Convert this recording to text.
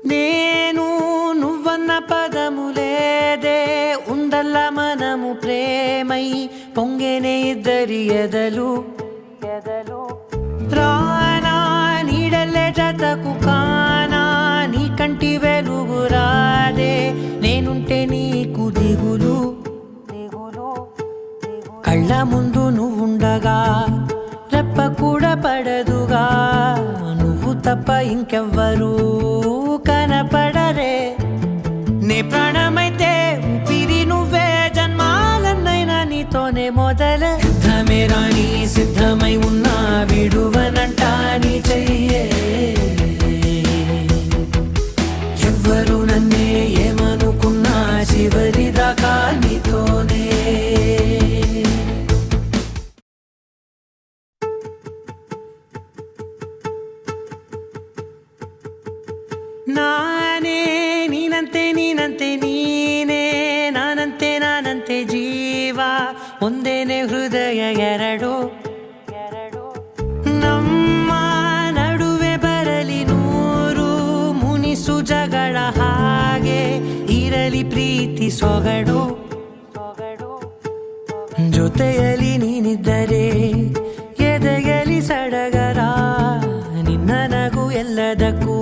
నేను నువ్వన్న పదము లేదే ఉందల్ల మనము ప్రేమై పొంగేనే ఇద్దరి ఎదలు రానా నీడల్లే జతకు కానా నీ కంటి వెలుగు రాదే నేనుంటే నీకు దిగులు కళ్ళ ముందు నువ్వుండగా రెప్ప కూడా పడదుగా నువ్వు తప్ప ఇంకెవ్వరూ కనపడరే నే ప్రాణమైతే ఊపిరి నువ్వే జన్మాలన్నైనా నీతోనే మొదలే సిద్ధమే రాని సిద్ధమై ఉన్నా విడువనంట నీ చెయ్యే ఎవ్వరు నన్నే ఏమనుకున్నా చివరి దాకా నీతోనే ನಾನೇ ನೀನಂತೆ ನೀನಂತೆ ನೀನೇ ನಾನಂತೆ ನಾನಂತೆ ಜೀವ ಒಂದೇನೆ ಹೃದಯ ಎರಡು ನಮ್ಮ ನಡುವೆ ಬರಲಿ ನೂರು ಮುನಿಸು ಜಗಳ ಹಾಗೆ ಇರಲಿ ಪ್ರೀತಿ ಸೊಗಡು ಜೊತೆಯಲ್ಲಿ ನೀನಿದ್ದರೆ ಎದೆಯಲಿ ಸಡಗರ ನಿನ್ನ ನಗು ಎಲ್ಲದಕ್ಕೂ